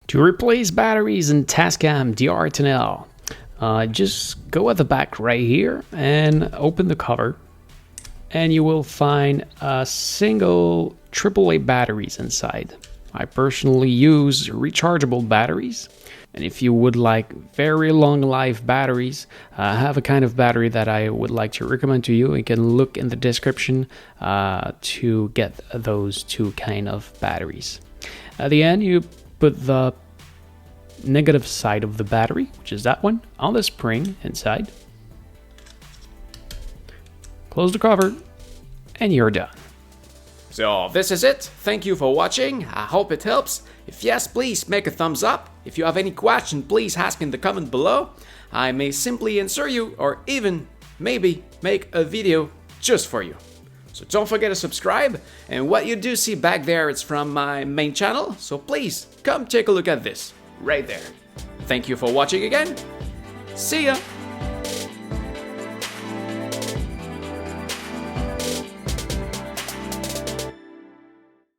To replace batteries in Tascam DR10L, just go at the back right here and open the cover, and you will find a single AAA batteries inside. I personally use rechargeable batteries, and if you would like very long life batteries, I have a kind of battery that I would like to recommend to you. You can look in the description to get those two kind of batteries. At the end, you put the negative side of the battery, which is that one, on the spring inside. Close the cover, and you're done. So this is it. Thank you for watching. I hope it helps. If yes, please make a thumbs up. If you have any question, please ask in the comment below. I may simply answer you, or even maybe make a video just for you. So don't forget to subscribe, and what you do see back there is from my main channel, so please come take a look at this right there. Thank you for watching again. See ya!